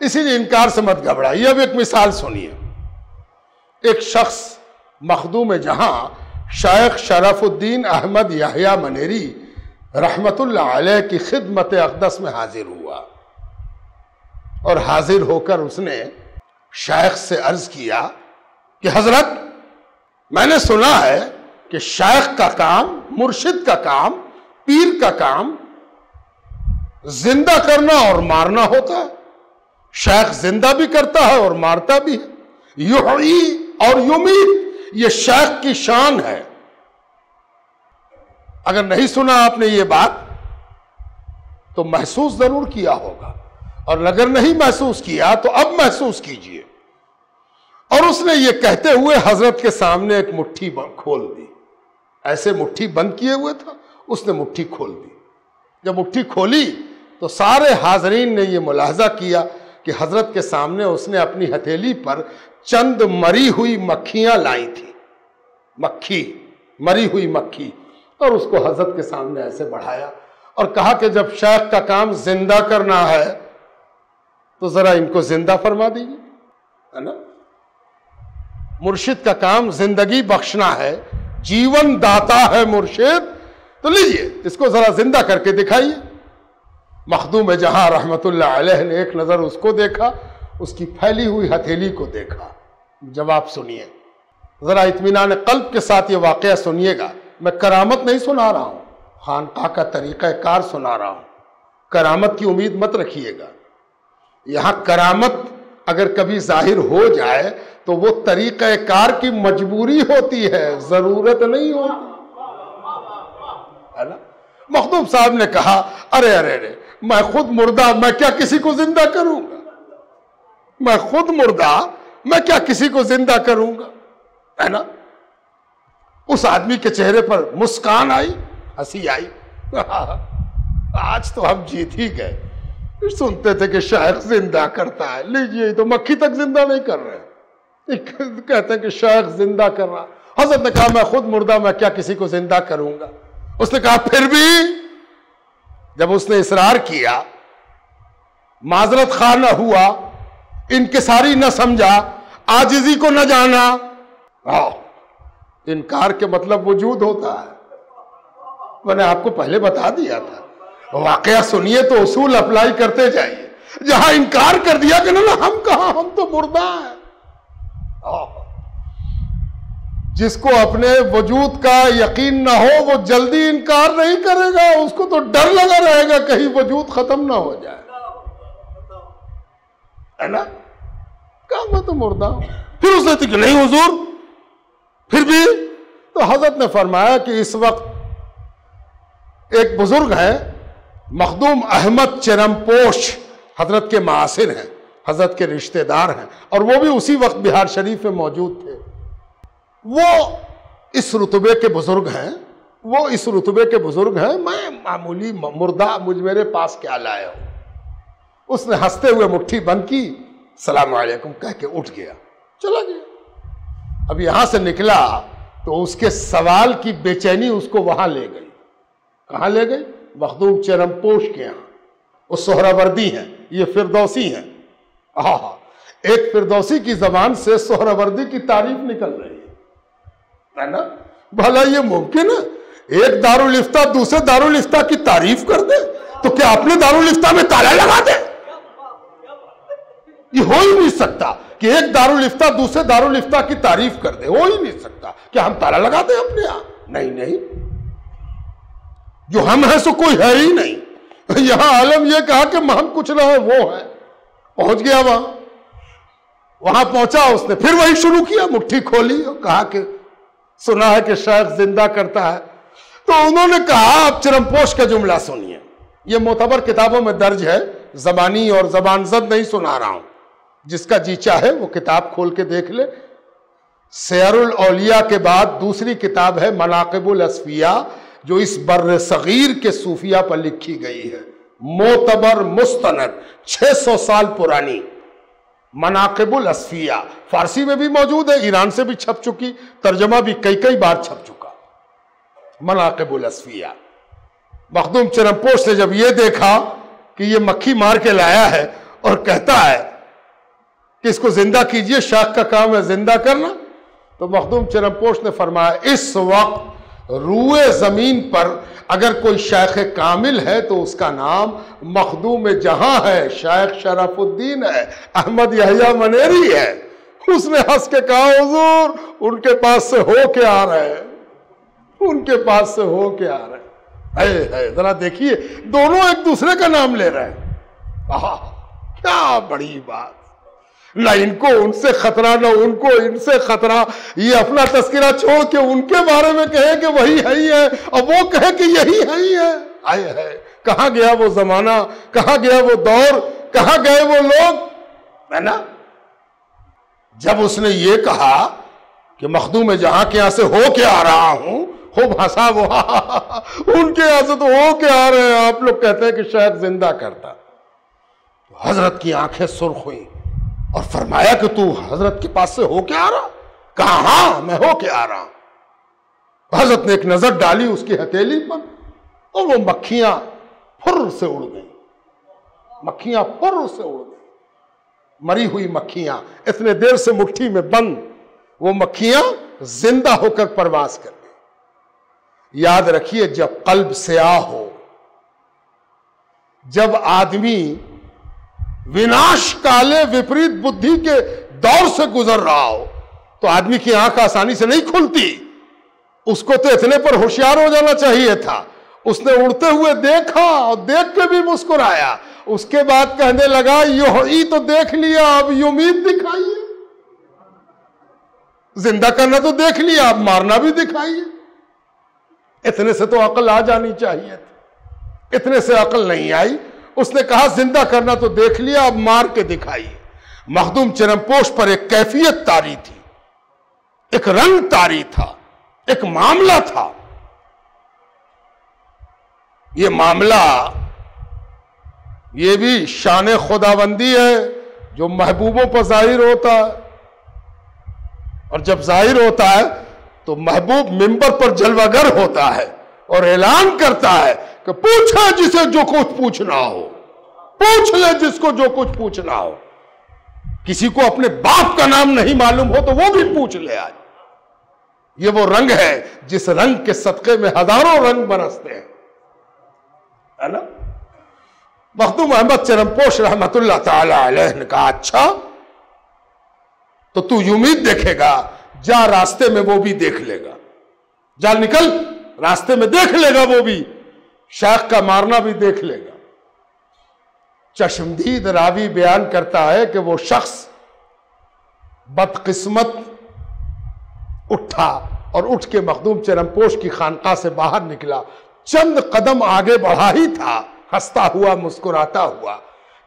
इसीलिए इनकार से मत घबराइए। अब एक मिसाल सुनिए। एक शख्स मखदूम जहां शेख शरफुद्दीन अहमद याहिया मनेरी रहमतुल्लाह अलैह की खिदमत अक़दस में हाजिर हुआ और हाजिर होकर उसने शेख से अर्ज किया कि हजरत, मैंने सुना है कि शेख का काम, मुर्शिद का काम, पीर का काम जिंदा करना और मारना होता है। शेख जिंदा भी करता है और मारता भी है। युही और युमीत, ये शेख की शान है। अगर नहीं सुना आपने ये बात तो महसूस जरूर किया होगा, और अगर नहीं महसूस किया तो अब महसूस कीजिए। और उसने ये कहते हुए हजरत के सामने एक मुट्ठी खोल दी। ऐसे मुट्ठी बंद किए हुए था, उसने मुट्ठी खोल दी। जब मुट्ठी खोली तो सारे हाजरीन ने यह मुलाहजा किया कि हजरत के सामने उसने अपनी हथेली पर चंद मरी हुई मक्खियां लाई थी, मक्खी, मरी हुई मक्खी, और उसको हजरत के सामने ऐसे बढ़ाया और कहा कि जब शेख का काम जिंदा करना है तो जरा इनको जिंदा फरमा दीजिए, है ना। मुर्शिद का काम जिंदगी बख्शना है, जीवन दाता है मुर्शिद, तो लीजिए इसको जरा जिंदा करके दिखाइए। मखदूम जहां रहमतुल्लाह अलैह ने एक नजर उसको देखा, उसकी फैली हुई हथेली को देखा। जवाब सुनिए, जरा इत्मीनान कल्ब के साथ ये वाकया सुनिएगा। मैं करामत नहीं सुना रहा हूं, खानका का तरीका कार सुना रहा हूं। करामत की उम्मीद मत रखिएगा। यहां करामत अगर कभी जाहिर हो जाए तो वो तरीका कार की मजबूरी होती है, जरूरत नहीं होती, है ना। मखदूम साहब ने कहा, अरे अरे अरे, मैं खुद मुर्दा, मैं क्या किसी को जिंदा करूंगा? मैं खुद मुर्दा, मैं क्या किसी को जिंदा करूंगा, है ना। उस आदमी के चेहरे पर मुस्कान आई, हंसी आई। आज तो हम जीत ही गए। सुनते थे कि शेख जिंदा करता है, लीजिए तो मक्खी तक जिंदा नहीं कर रहे, कहते हैं कि शेख जिंदा कर रहा। हजरत ने कहा, मैं खुद मुर्दा, मैं क्या किसी को जिंदा करूंगा? उसने कहा, फिर भी जब उसने इसरार किया, माजरत खा न हुआ, इनकिसारी न समझा, आजिजी को न जाना, इनकार के मतलब वजूद होता है। मैंने आपको पहले बता दिया था। वाकया सुनिए तो उसूल अप्लाई करते जाइए। जहां इनकार कर दिया कि ना हम कहां, हम तो मुर्दा हैं। जिसको अपने वजूद का यकीन ना हो वो जल्दी इनकार नहीं करेगा, उसको तो डर लगा रहेगा कहीं वजूद खत्म ना हो जाए, है ना। कहा मैं तो मुर्दा हूं। फिर उसने कहा कि नहीं हुजूर, फिर भी। तो हजरत ने फरमाया कि इस वक्त एक बुजुर्ग हैं, मखदूम अहमद चरमपोश, हजरत के मासिर हैं, हजरत के रिश्तेदार हैं, और वो भी उसी वक्त बिहार शरीफ में मौजूद थे। वो इस रुतबे के बुजुर्ग हैं, वो इस रुतबे के बुजुर्ग हैं, मैं मामूली मुर्दा, मेरे पास क्या लाया हो। उसने हंसते हुए मुट्ठी बंद की, सलाम अलैकुम कह के उठ गया, चला गया। अब यहां से निकला तो उसके सवाल की बेचैनी उसको वहां ले गई। कहां ले गई? मखदूम चरमपोश के यहां। वो सोहरावर्दी हैं, ये फिरदौसी हैं। एक फिरदौसी की जबान से सोहरावर्दी की तारीफ निकल रही है ना। भला ये मुमकिन है एक दारुल इफ्ता दूसरे दारुल इफ्ता की तारीफ कर दे? तो क्या अपने दारुल इफ्ता में ताला लगा दे? ये हो ही नहीं सकता कि एक दारुल इफ्ता दूसरे दारुल इफ्ता की तारीफ कर दे, हो ही नहीं सकता। क्या हम ताला लगा दे अपने यहां? नहीं नहीं, जो हम हैं सो कोई है ही नहीं। यहां आलम यह कहा कि हम कुछ ना है, वो है। पहुंच गया वहां पहुंचा उसने, फिर वही शुरू किया, मुट्ठी खोली और कहा कि सुना है कि शेख जिंदा करता है। तो उन्होंने कहा, आप चरमपोश का जुमला सुनिए, यह मोतबर किताबों में दर्ज है, जबानी और जबानजद नहीं सुना रहा हूं। जिसका जी चाहे वो किताब खोल के देख ले। सैरुल औलिया के बाद दूसरी किताब है मनाकिबुल असफिया, जो इस बर्र सगीर के सूफिया पर लिखी गई है। मोतबर मुस्तनद 600 साल पुरानी मनाकिबुल असफिया, फारसी में भी मौजूद है, ईरान से भी छप चुकी, तर्जमा भी कई कई बार छप चुका। मनाकिबुल असफिया। मखदूम चरमपोश ने जब यह देखा कि यह मक्खी मार के लाया है, और कहता है कि इसको जिंदा कीजिए, शाख का काम है जिंदा करना। तो मखदूम चरमपोश ने फरमाया, इस वक्त रूए जमीन पर अगर कोई शेख कामिल है तो उसका नाम मखदूम जहां है, शेख शरफुद्दीन है, अहमद यहया मनेरी है। उसने हंस के कहा, हुजूर उनके पास से हो के आ रहे हैं, उनके पास से हो के आ रहे हैं। जरा देखिए, दोनों एक दूसरे का नाम ले रहे हैं। आहा, क्या बड़ी बात। ना इनको उनसे खतरा, ना उनको इनसे खतरा। ये अपना तस्करा छोड़ के उनके बारे में कहे कि वही है ही है, और वो कहे कि यही है ही है। आए है, कहां गया वो जमाना, कहां गया वो दौर, कहां गए वो लोग, है ना। जब उसने ये कहा कि मखदूम जहां के यहां से हो के आ रहा हूं, हो भाषा वो उनके यहां से तो हो के आ रहे हैं, आप लोग कहते हैं कि शायद जिंदा करता। तो हजरत की आंखें सुर्ख हुई और फरमाया कि तू हजरत के पास से हो के आ रहा? कहा, हां मैं हो के आ रहा हूं। हजरत ने एक नजर डाली उसकी हथेली पर और वो मक्खियां फुर्र से उड़ गई, मक्खियां फुर्र से उड़ गई। मरी हुई मक्खियां इतने देर से मुट्ठी में बंद, वो मक्खियां जिंदा होकर परवास कर गई। याद रखिए, जब कल्ब स्याह हो, जब आदमी विनाश काले विपरीत बुद्धि के दौर से गुजर रहा हो, तो आदमी की आंख आसानी से नहीं खुलती। उसको तो इतने पर होशियार हो जाना चाहिए था। उसने उड़ते हुए देखा और देख के भी मुस्कुराया। उसके बाद कहने लगा, यही तो देख लिया, अब उम्मीद दिखाइए। जिंदा करना तो देख लिया, अब मारना भी दिखाइए। इतने से तो अकल आ जानी चाहिए थी, इतने से अकल नहीं आई। उसने कहा, जिंदा करना तो देख लिया, अब मार के दिखाइए। मखदूम चरमपोश पर एक कैफियत तारी थी, एक रंग तारी था, एक मामला था। ये मामला, ये भी शान खुदाबंदी है जो महबूबों पर जाहिर होता है। और जब जाहिर होता है तो महबूब मिंबर पर जलवागर होता है और ऐलान करता है कि पूछे जिसे जो कुछ पूछना हो, पूछ ले जिसको जो कुछ पूछना हो। किसी को अपने बाप का नाम नहीं मालूम हो तो वो भी पूछ ले। आज ये वो रंग है जिस रंग के सदके में हजारों रंग बरसते हैं, है ना। मखदूम अहमद चरमपोश रहमतुल्लाह ताला अलैह ने कहा, अच्छा तो तू उम्मीद देखेगा, जा रास्ते में वो भी देख लेगा, जा निकल रास्ते में देख लेगा, वो भी शेख का मारना भी देख लेगा। चश्मदीद रावी बयान करता है कि वो शख्स बदकिस्मत उठा और उठ के मखदूम चरमपोश की खानका से बाहर निकला। चंद कदम आगे बढ़ा ही था, हंसता हुआ मुस्कुराता हुआ,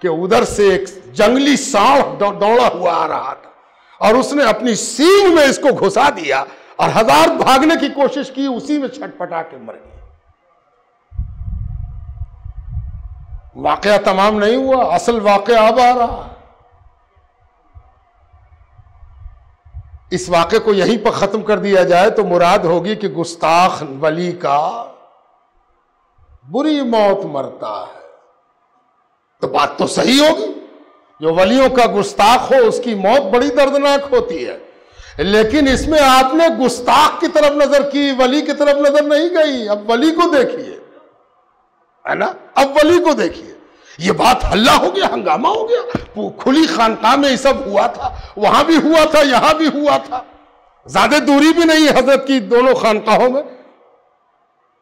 कि उधर से एक जंगली सांड दौड़ा हुआ आ रहा था और उसने अपनी सींग में इसको घुसा दिया और हजार भागने की कोशिश की, उसी में छटपटा के मर गया। वाकया तमाम नहीं हुआ, असल वाकया अब आ रहा। इस वाकये को यहीं पर खत्म कर दिया जाए तो मुराद होगी कि गुस्ताख वली का बुरी मौत मरता है। तो बात तो सही होगी, जो वलियों का गुस्ताख हो उसकी मौत बड़ी दर्दनाक होती है। लेकिन इसमें आपने गुस्ताख की तरफ नजर की, वली की तरफ नजर नहीं गई। अब वली को देखिए, है ना, अब वली को देखिए। ये बात हल्ला हो गया, हंगामा हो गया। खुली खानकाह में ये सब हुआ था, वहां भी हुआ था, यहां भी हुआ था। ज्यादा दूरी भी नहीं है हजरत की दोनों खानकाहों में।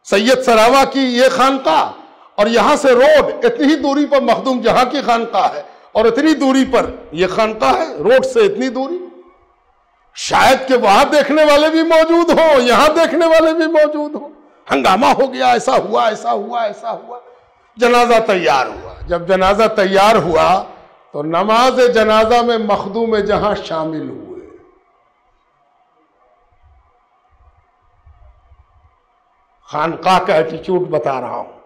सैयद सरावा की ये खानकाह और यहां से रोड, इतनी ही दूरी पर मखदूम जहां की खानकाह है और इतनी दूरी पर यह खानकाह है, रोड से इतनी दूरी। शायद कि वहां देखने वाले भी मौजूद हो, यहां देखने वाले भी मौजूद हो। हंगामा हो गया, ऐसा हुआ, ऐसा हुआ, ऐसा हुआ। जनाजा तैयार हुआ। जब जनाजा तैयार हुआ तो नमाज जनाजा में मखदूम जहां शामिल हुए। खानकाह का एटीट्यूड बता रहा हूं।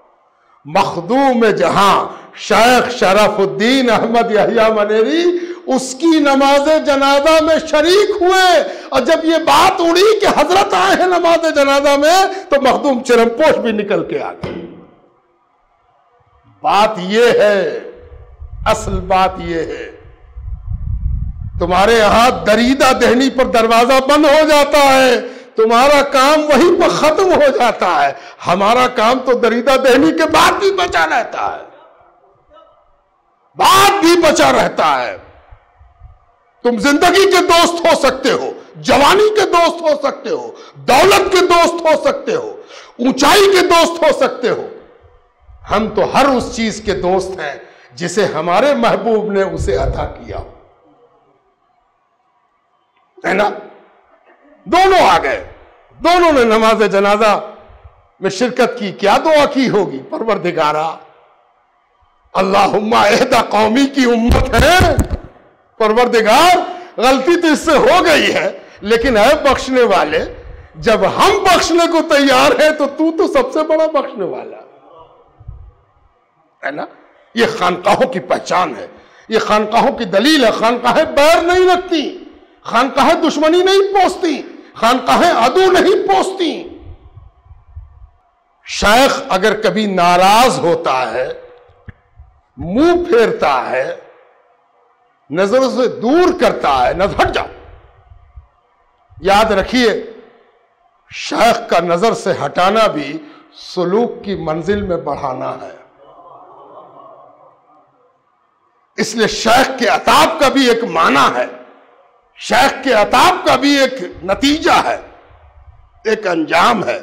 मखदूम जहां शेख शरफुद्दीन अहमद यहया मनेरी उसकी नमाज जनाजा में शरीक हुए। और जब ये बात उड़ी कि हजरत आए हैं नमाज जनाजा में, तो मखदूम चरमपोश भी निकल के आ गए। बात यह है असल बात यह है, तुम्हारे यहां दरीदा देहनी पर दरवाजा बंद हो जाता है, तुम्हारा काम वहीं पर खत्म हो जाता है। हमारा काम तो दरीदा देहनी के बाद भी बचा रहता है, बाद भी बचा रहता है। तुम जिंदगी के दोस्त हो सकते हो, जवानी के दोस्त हो सकते हो, दौलत के दोस्त हो सकते हो, ऊंचाई के दोस्त हो सकते हो। हम तो हर उस चीज के दोस्त हैं जिसे हमारे महबूब ने उसे अता किया, है ना। दोनों आ गए, दोनों ने नमाज जनाजा में शिरकत की। क्या दुआ की होगी? परवरदिगारा अल्लाहुम्मा एहदा कौमी की उम्मत है, परवरदिगार गलती तो इससे हो गई है, लेकिन है बख्शने वाले, जब हम बख्शने को तैयार हैं तो तू तो सबसे बड़ा बख्शने वाला है ना। ये खानकाहों की पहचान है, ये खानकाहों की दलील है। खानकाहें बैर नहीं रखती, खानकाहें दुश्मनी नहीं पोसती, खानकाहें अदू नहीं पोसती। शेख अगर कभी नाराज होता है, मुंह फेरता है, नजरों से दूर करता है, नजर हट जा, याद रखिए शेख का नजर से हटाना भी सुलूक की मंजिल में बढ़ाना है। इसलिए शेख के अताब का भी एक माना है, शेख के अताब का भी एक नतीजा है, एक अंजाम है।